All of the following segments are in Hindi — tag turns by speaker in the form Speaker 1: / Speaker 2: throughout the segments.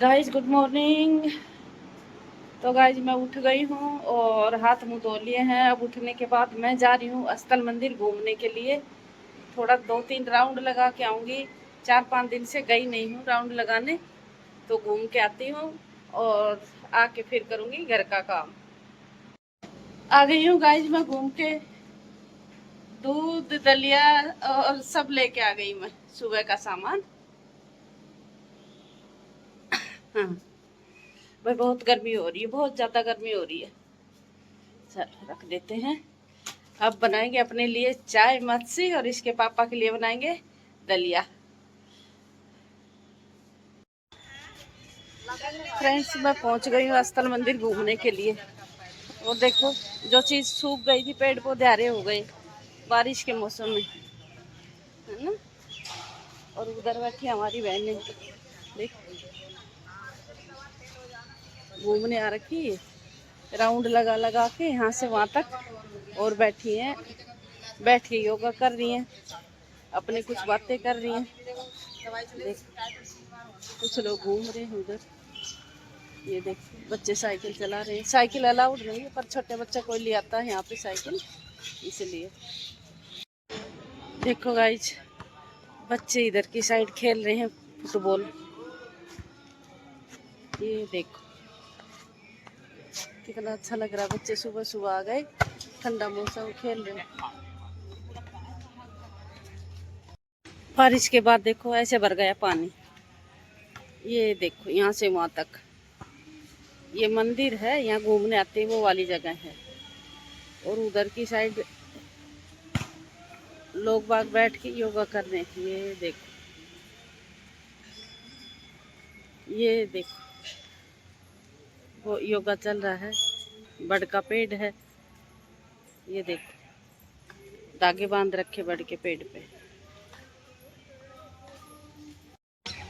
Speaker 1: Guys good morning. तो गाइज मैं उठ गई हूँ और हाथ मुंह धो लिए हैं। अब उठने के बाद मैं जा रही हूँ स्थल मंदिर घूमने के लिए। थोड़ा 2-3 राउंड लगा के आऊँगी। 4-5 दिन से गई नहीं हूँ राउंड लगाने, तो घूम के आती हूँ और आके फिर करूँगी घर का काम। आ गई हूँ गाइज मैं घूम के। दूध दलिया और सब लेके आ गई मैं, सुबह का सामान। हाँ भाई, बहुत गर्मी हो रही है, बहुत ज़्यादा गर्मी हो रही है। चल रख देते हैं। अब बनाएंगे अपने लिए चाय मच्छी और इसके पापा के लिए बनाएंगे दलिया। फ्रेंड्स, मैं पहुंच गई हूँ स्थल मंदिर घूमने के लिए। और देखो, जो चीज़ सूख गई थी, पेड़ पौधे हरे हो गए बारिश के मौसम में, है ना। और उधर बैठी हमारी बहनें, देख, घूमने आ रखी है, राउंड लगा लगा के यहाँ से वहाँ तक। और बैठी हैं, बैठ के योगा कर रही हैं, अपनी कुछ बातें कर रही हैं। देख, कुछ लोग घूम रहे हैं उधर। ये देख, बच्चे साइकिल चला रहे हैं। साइकिल अलाउड नहीं है, पर छोटे बच्चे कोई ले आता है यहाँ पे साइकिल, इसलिए। देखो गाइज, बच्चे इधर की साइड खेल रहे हैं फुटबॉल। ये देखो कितना अच्छा लग रहा है। बच्चे सुबह सुबह आ गए, ठंडा मौसम, खेल रहे हैं। बारिश के बाद देखो ऐसे भर गया पानी। ये देखो, यहाँ से वहाँ तक ये मंदिर है, यहाँ घूमने आते हैं, वो वाली जगह है। और उधर की साइड लोग बाग बैठ के योगा कर रहे हैं। ये देखो, ये देखो, वो योगा चल रहा है। बड़ का पेड़ है, ये देखो, धागे बांध रखे बड़ के पेड़ पे।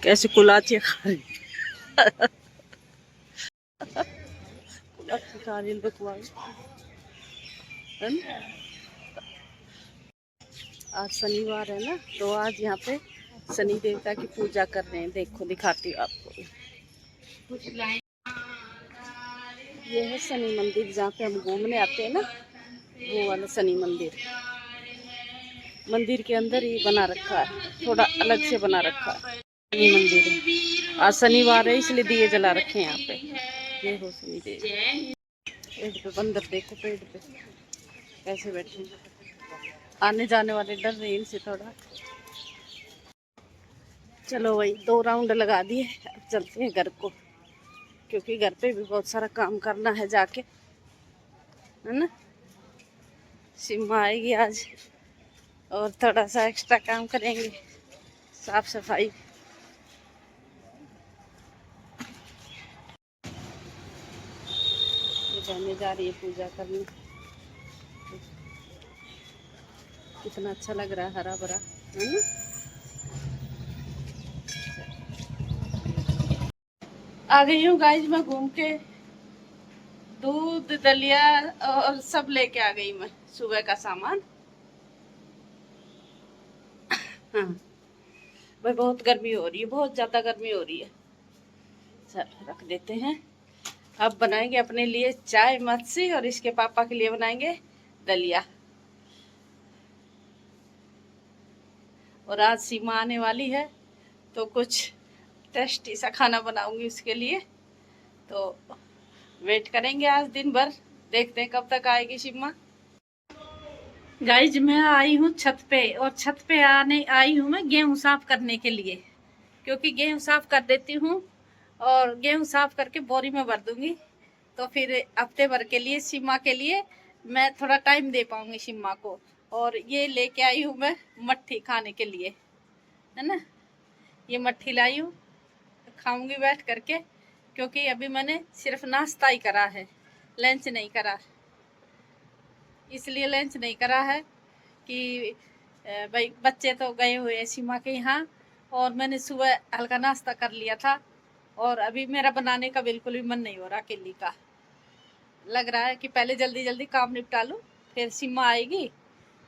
Speaker 1: कैसे कुलाचे खा रही, कुलाचे खा रही बकवास, है ना। आज शनिवार है ना, तो आज यहाँ पे शनि देवता की पूजा कर रहे हैं। देखो, दिखाती हूँ आपको। ये है शनि मंदिर, जहाँ पे हम घूमने आते हैं ना, वो वाला शनि मंदिर। मंदिर के अंदर ही बना रखा है, थोड़ा अलग से बना रखा है। शनि मंदिर है, आज शनिवार है इसलिए दिए जला रखे हैं यहाँ पे। ये हो शनि देव। पेड़ पे बंदर देखो, पेड़ पे कैसे बैठे। आने जाने वाले डर रहे हैं इनसे थोड़ा। चलो भाई, 2 राउंड लगा दिए, अब चलते हैं घर को, क्योंकि घर पे भी बहुत सारा काम करना है जाके, है ना। सिम्मा आएगी आज और थोड़ा सा एक्स्ट्रा काम करेंगे, साफ सफाई। ये बहने जा रही है पूजा करने। कितना अच्छा लग रहा है, हरा भरा, है ना। आ गई हूँ गाइज मैं घूम के। दूध दलिया और सब लेके आ गई मैं, सुबह का सामान। हाँ भाई, बहुत गर्मी हो रही है, बहुत ज़्यादा गर्मी हो रही है। चल रख देते हैं। अब बनाएंगे अपने लिए चाय मच्छी और इसके पापा के लिए बनाएंगे दलिया। और आज सीमा आने वाली है, तो कुछ टेस्टी सा खाना बनाऊंगी उसके लिए। तो वेट करेंगे आज दिन भर, देखते हैं कब तक आएगी सीमा। गाइज, मैं आई हूँ छत पे, और छत पे आने आई हूँ मैं गेहूँ साफ करने के लिए, क्योंकि गेहूँ साफ कर देती हूँ और गेहूँ साफ करके बोरी में भर दूंगी, तो फिर हफ्ते भर के लिए सीमा के लिए मैं थोड़ा टाइम दे पाऊंगी सीमा को। और ये लेके आई हूँ मैं मट्ठी खाने के लिए, है ना। ये मट्ठी लाई हूँ, खाऊंगी बैठ करके, क्योंकि अभी मैंने सिर्फ नाश्ता ही करा है, लंच नहीं करा। इसलिए लंच नहीं करा है कि भाई बच्चे तो गए हुए हैं सीमा के यहाँ, और मैंने सुबह हल्का नाश्ता कर लिया था। और अभी मेरा बनाने का बिल्कुल भी मन नहीं हो रहा अकेली का। लग रहा है कि पहले जल्दी जल्दी काम निपटा लूँ, फिर सीमा आएगी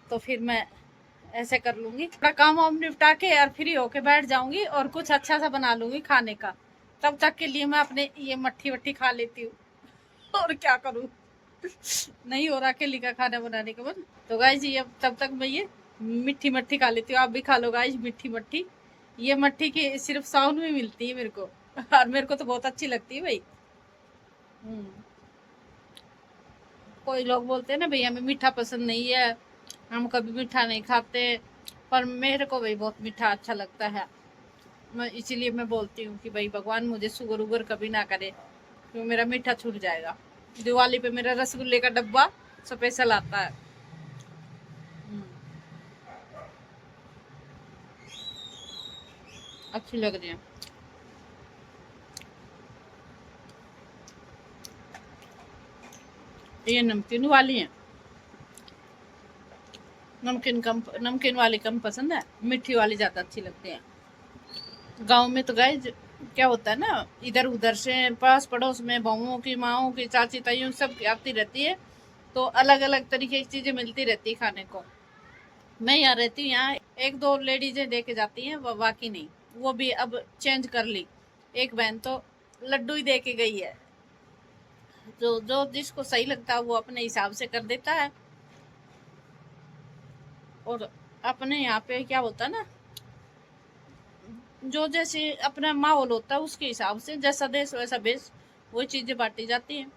Speaker 1: तो फिर मैं ऐसे कर लूँगी, थोड़ा काम वाम निपटा के और फ्री होके बैठ जाऊँगी और कुछ अच्छा सा बना लूँगी खाने का, तब तक के लिए मैं अपने ये मट्ठी वट्ठी खा लेती हूँ। और क्या करूँ, नहीं हो रहा अकेली का खाना बनाने का मन। तो गाइज ये तब तक मैं ये मिट्टी मट्ठी खा लेती हूँ। आप भी खा लो गाइज मिट्टी मट्ठी। ये मट्ठी की सिर्फ साउन में मिलती है मेरे को, और मेरे को तो बहुत अच्छी लगती है भाई। कोई लोग बोलते हैं ना भैया हमें मीठा पसंद नहीं है, हम कभी मीठा नहीं खाते, पर मेरे को भाई बहुत मीठा अच्छा लगता है। मैं इसीलिए मैं बोलती हूँ कि भाई भगवान मुझे शुगर उगर कभी ना करे, क्योंकि मेरा मीठा छूट जाएगा। दिवाली पे मेरा रसगुल्ले का डब्बा स्पेशल आता है। अच्छी लग रही है। ये नमकीन वाली है, नमकीन वाली कम पसंद है, मीठी वाली ज़्यादा अच्छी लगती है। गांव में तो गाइस क्या होता है ना, इधर उधर से पास पड़ोस में बहुओं की, माओं की, चाची ताइयों सब आती रहती है, तो अलग अलग तरीके की चीज़ें मिलती रहती है खाने को। मैं यहाँ रहती हूँ, यहाँ एक दो लेडीजें दे के जाती हैं, बाकी नहीं, वो भी अब चेंज कर ली। एक बहन तो लड्डू ही दे के गई है। जो जो जिसको सही लगता है वो अपने हिसाब से कर देता है। और अपने यहाँ पे क्या होता है ना, जो जैसे अपना माहौल होता है उसके हिसाब से जैसा देश वैसा बेस, वो चीज़ें बांटी जाती हैं।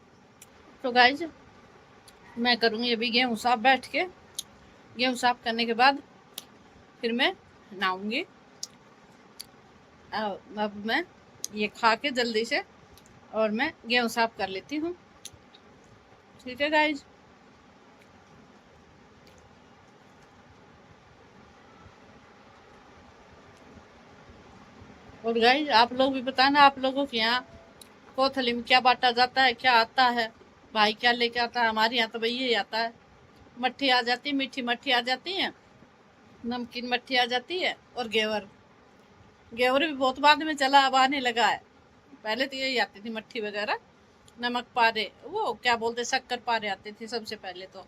Speaker 1: तो गाइज मैं करूँगी अभी गेहूँ साफ, बैठ के गेहूँ साफ करने के बाद फिर मैं नहाऊंगी। अब मैं ये खा के जल्दी से और मैं गेहूँ साफ कर लेती हूँ। ठीक है गाइज। और गाइज आप लोग भी बताना, आप लोगों के यहाँ कोथली में क्या बांटा जाता है, क्या आता है, भाई क्या लेके आता है। हमारे यहाँ तो भाई यही आता है, मट्ठी आ जाती है, मीठी मट्ठी आ जाती है, नमकीन मट्ठी आ जाती है, और घेवर। घेवर भी बहुत बाद में चला, अब आने लगा है। पहले तो यही आती थी मट्ठी वगैरह, नमक पारे, वो क्या बोलते, शक्कर पारे आते थे सबसे पहले, तो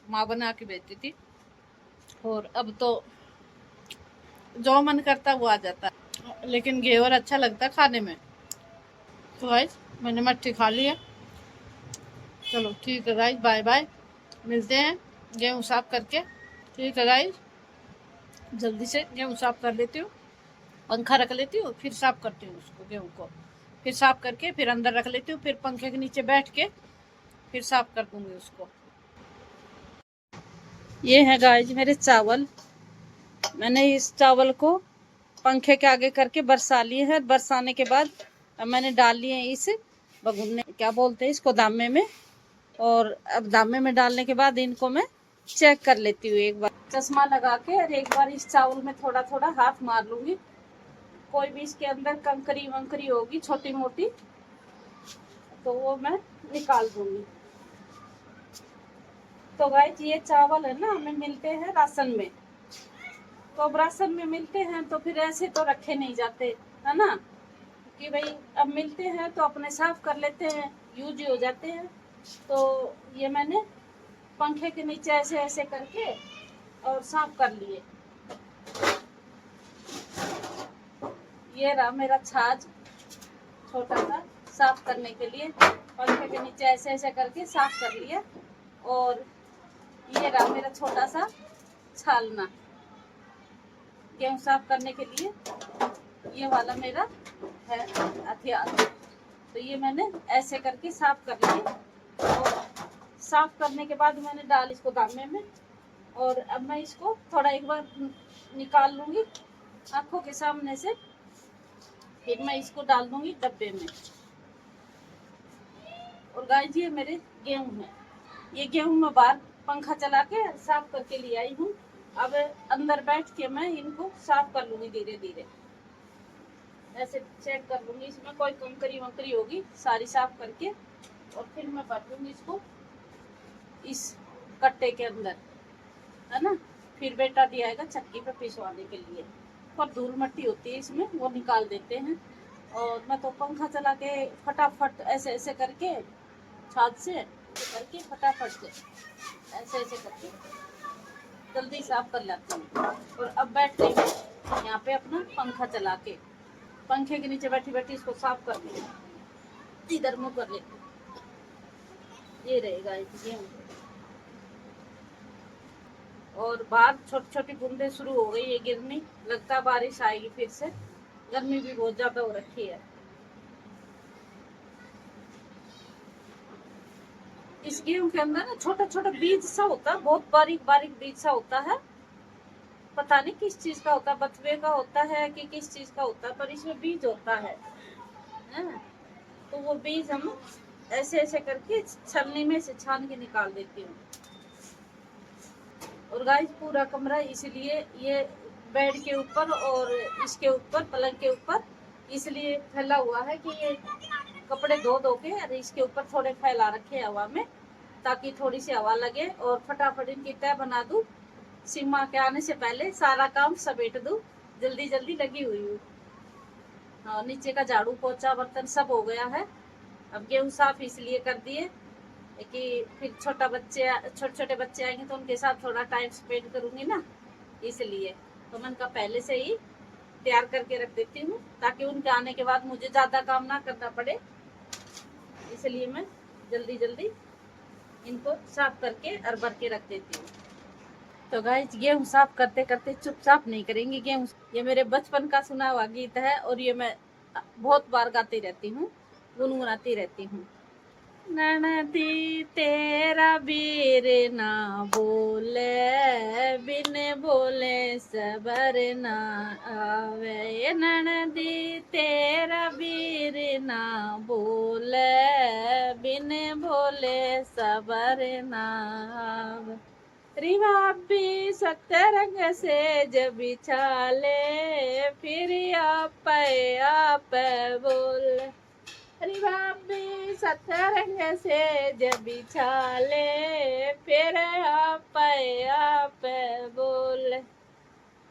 Speaker 1: माँ बना के बेचती थी। और अब तो जो मन करता वो आ जाता है, लेकिन घेवर अच्छा लगता है खाने में। तो गाइस मैंने मट्ठी खा ली है। चलो ठीक है गाइस, बाय बाय, मिलते हैं गेहूँ साफ करके। ठीक है गाइस, जल्दी से गेहूँ साफ कर लेती हूँ, पंखा रख लेती हूँ, फिर साफ करती हूँ उसको, गेहूँ को फिर साफ करके फिर अंदर रख लेती हूँ, फिर पंखे के नीचे बैठ के फिर साफ कर दूंगी उसको। ये है गाइस मेरे चावल, मैंने इस चावल को पंखे के आगे करके बरसा लिए है। बरसाने के बाद अब मैंने डाल लिए इस बगुने, क्या बोलते हैं इसको, दामे में। और अब दामे में डालने के बाद इनको मैं चेक कर लेती हूँ एक बार, चश्मा लगा के, और एक बार इस चावल में थोड़ा थोड़ा हाथ मार लूंगी। कोई भी इसके अंदर कंकरी वंकरी होगी छोटी मोटी, तो वो मैं निकाल दूंगी। तो गाइस ये चावल है ना, हमें मिलते हैं राशन में, तो अब राशन में मिलते हैं तो फिर ऐसे तो रखे नहीं जाते, है ना, कि भाई अब मिलते हैं तो अपने साफ कर लेते हैं, यूज हो जाते हैं। तो ये मैंने पंखे के नीचे ऐसे ऐसे करके और साफ कर लिए। ये रहा मेरा छाछ, छोटा सा साफ करने के लिए, पंखे के नीचे ऐसे ऐसे करके साफ कर लिया। और ये रहा मेरा छोटा सा छालना, गेहूँ साफ करने के लिए ये वाला मेरा है हथियार। तो ये मैंने ऐसे करके साफ कर लिए, और साफ करने के बाद मैंने डाल इसको दामे में। और अब मैं इसको थोड़ा एक बार निकाल लूंगी आंखों के सामने से, फिर मैं इसको डाल दूंगी डब्बे में। और गाइस ये मेरे गेहूँ है, ये गेहूँ में बाहर पंखा चला के साफ करके ले आई हूँ। अब अंदर बैठ के मैं इनको साफ कर लूंगी धीरे धीरे, ऐसे चेक कर लूंगी इसमें कोई कंकरी वंकरी होगी सारी साफ करके। और फिर मैं भर दूंगी इसको इस कट्टे के अंदर, है ना। फिर बेटा दिया आएगा चक्की पे पिसवाने के लिए, और धूल मट्टी होती है इसमें, वो निकाल देते हैं। और मैं तो पंखा चला के फटाफट ऐसे ऐसे करके छाछ से करके फटाफट से ऐसे ऐसे करके जल्दी साफ कर लेती हूँ। और अब बैठ गई मैं यहाँ पे अपना पंखा चला के, पंखे के नीचे बैठी बैठी इसको साफ कर दी, इधर मुँह कर लेती। ये रहेगा गेहूँ, और बाहर छोटी छोटी बूंदे शुरू हो गई है गिरनी, लगता है बारिश आएगी फिर से। गर्मी भी बहुत ज्यादा हो रखी है। इस गेहूं के अंदर ना छोटा छोटा बीज सा होता है, बहुत बारीक बारीक बीज सा होता है। पता नहीं किस चीज का होता है, बथुए का होता है कि किस चीज का होता है, पर इसमें बीज होता है। तो वो बीज हम ऐसे ऐसे करके छलनी में से छान के निकाल देती हूँ। और गाइस पूरा कमरा इसलिए ये बेड के ऊपर और इसके ऊपर पलंग के ऊपर इसलिए फैला हुआ है कि ये कपड़े धो धो के और इसके ऊपर थोड़े फैला रखे हवा में, ताकि थोड़ी सी हवा लगे और फटाफट इनकी तह बना दूं। सीमा के आने से पहले सारा काम समेट दूं, जल्दी जल्दी लगी हुई हूँ। हाँ, नीचे का झाड़ू पोछा बर्तन सब हो गया है। अब गेहूँ साफ इसलिए कर दिए कि फिर छोटे छोटे बच्चे आएंगे तो उनके साथ थोड़ा टाइम स्पेंड करूंगी ना, इसलिए तो मैं इनका पहले से ही तैयार करके रख देती हूँ, ताकि उनके आने के बाद मुझे ज्यादा काम ना करना पड़े। इसलिए मैं जल्दी जल्दी इनको साफ करके और भर के रख देती हूँ। तो गाइस गेहूँ साफ करते करते चुपचाप नहीं करेंगे गेहूँ। ये मेरे बचपन का सुना हुआ गीत है और ये मैं बहुत बार गाती रहती हूँ, गुनगुनाती रहती हूँ। ननदी तेरा वीर ना बोले, बिन बोले सबर ना आवे। ननदी तेरा वीर ना बोले, बिन बोले सबर ना आवे। रिवाबी सतरंग से जब बिछाले, फिर आप बोल। रिवाबी सतरंग से जब बिछाले, फिर आप बोल।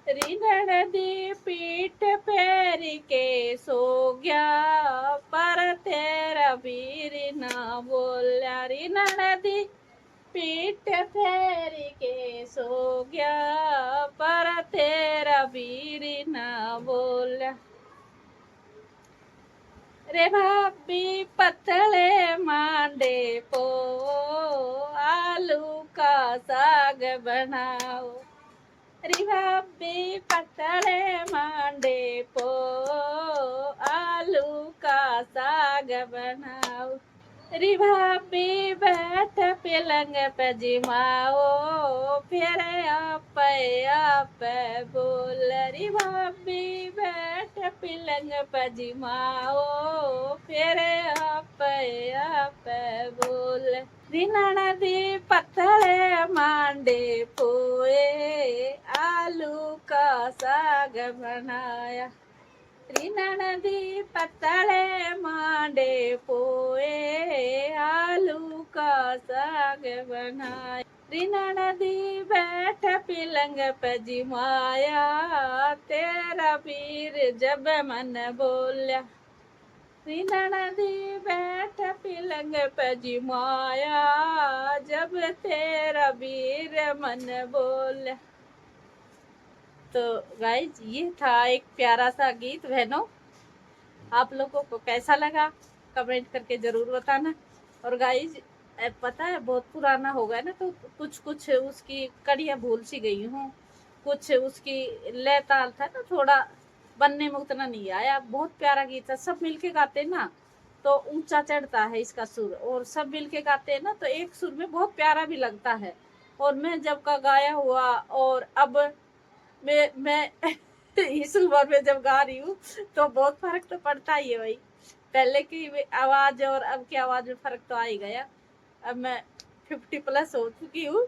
Speaker 1: नदी पीठ पैर के सो गया, पर तेरा वीर ना बोला। नदी पीठ पैर के सो गया, पर तेरा वीर ना बोला। रे भाभी पतले मांडे को आलू का साग बनाओ। रे भाभी पतले मांडे को आलू का साग बनाओ। रे भाभी बैठ पलंग पे जिमाओ, फिर आप बोल। रे भाभी बैठ पलंग पे जिमाओ, फिर आप बोल। नदी पतले मांडे पोए, आलू का साग बनाया। नदी पतले मांडे पोए, आलू का साग बनाया। नदी बैठ पलंग पे जिमाया, तेरा वीर जब मन बोल्या। नदी बैठ पलंग पे जिमाया, जब तेरा वीर मन बोल्या। तो गाइज ये था एक प्यारा सा गीत। बहनों आप लोगों को कैसा लगा कमेंट करके जरूर बताना। और गाइज पता है बहुत पुराना हो गया ना, तो कुछ कुछ उसकी कड़ियाँ भूल सी गई हूँ, कुछ उसकी लय ताल था ना, थोड़ा बनने में उतना नहीं आया। बहुत प्यारा गीत है, सब मिलके गाते ना तो ऊंचा चढ़ता है इसका सुर, और सब मिलके गाते हैं ना तो एक सुर में बहुत प्यारा भी लगता है। और मैं जब का गाया हुआ और अब मैं इस उम्र में जब गा रही हूँ तो बहुत फर्क तो पड़ता ही है भाई। पहले की आवाज और अब की आवाज में फर्क तो आ ही गया। अब मैं 50+ हो चुकी हूँ,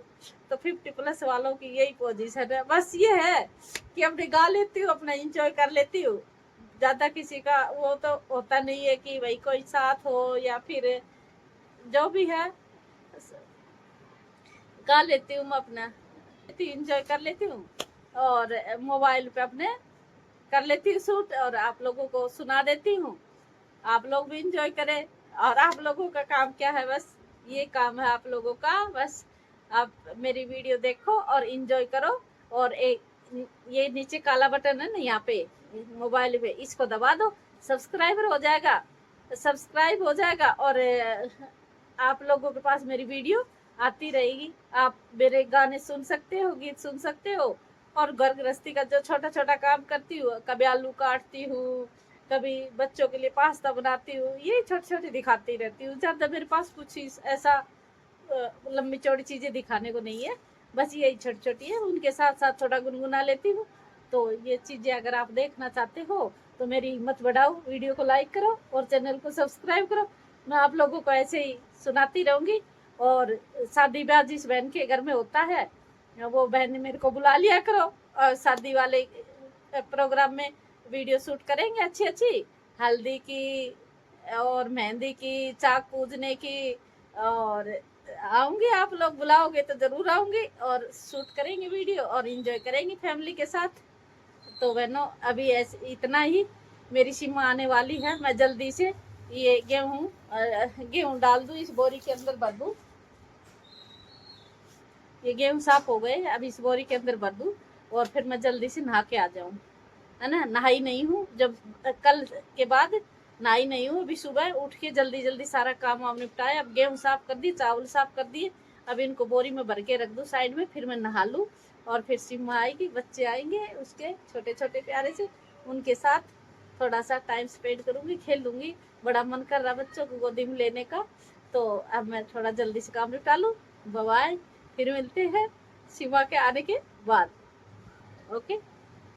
Speaker 1: तो 50+ वालों की यही पोजीशन है। बस ये है कि अपने गा लेती हूँ, अपना एंजॉय कर लेती हूँ। ज्यादा किसी का वो तो होता नहीं है कि भाई कोई साथ हो या फिर जो भी है, गा लेती हूँ मैं अपना, एंजॉय कर लेती हूँ और मोबाइल पे अपने कर लेती हूँ शूट और आप लोगों को सुना देती हूँ। आप लोग भी एंजॉय करें। और आप लोगों का काम क्या है, बस ये काम है आप लोगों का, बस आप मेरी वीडियो देखो और एंजॉय करो। और एक ये नीचे काला बटन है ना यहाँ पे मोबाइल में, इसको दबा दो, सब्सक्राइबर हो जाएगा, सब्सक्राइब हो जाएगा और आप लोगों के पास मेरी वीडियो आती रहेगी। आप मेरे गाने सुन सकते हो, गीत सुन सकते हो, और घर गृहस्थी का जो छोटा छोटा काम करती हूँ, कभी आलू काटती हूँ, कभी बच्चों के लिए पास्ता बनाती हूँ, ये छोटी छोटी दिखाती रहती हूँ। ज़्यादा मेरे पास कुछ ऐसा लंबी चौड़ी चीज़ें दिखाने को नहीं है, बस यही छोटी छोटी है। उनके साथ साथ थोड़ा गुनगुना लेती हूँ। तो ये चीज़ें अगर आप देखना चाहते हो तो मेरी हिम्मत बढ़ाओ, वीडियो को लाइक करो और चैनल को सब्सक्राइब करो। मैं आप लोगों को ऐसे ही सुनाती रहूँगी। और शादी ब्याह जिस बहन के घर में होता है वो बहन मेरे को बुला लिया करो, और शादी वाले प्रोग्राम में वीडियो शूट करेंगे अच्छी अच्छी, हल्दी की और मेहंदी की, चाक पूजने की। और आऊँगी, आप लोग बुलाओगे तो ज़रूर आऊँगी और शूट करेंगे वीडियो और एंजॉय करेंगे फैमिली के साथ। तो बहनों अभी ऐसे इतना ही, मेरी सीमा आने वाली है। मैं जल्दी से ये गेहूँ डाल दूँ, इस बोरी के अंदर भर दूँ। ये गेहूँ साफ हो गए, अब इस बोरी के अंदर भर दूँ और फिर मैं जल्दी से नहा के आ जाऊँ, है ना। नहाई नहीं हूँ, जब कल के बाद नहाई नहीं हूँ। अभी सुबह उठ के जल्दी जल्दी सारा काम वाम निपटाया। अब गेहूँ साफ कर दी, चावल साफ कर दिए, अब इनको बोरी में भर के रख दूँ साइड में, फिर मैं नहा लूँ। और फिर सिमा आएगी, बच्चे आएंगे उसके छोटे छोटे प्यारे से, उनके साथ थोड़ा सा टाइम स्पेंड करूँगी, खेल लूँगी। बड़ा मन कर रहा बच्चों को गोदी में लेने का। तो अब मैं थोड़ा जल्दी से काम निपटा लूँ। बाय, फिर मिलते हैं सिमा के आने के बाद। ओके।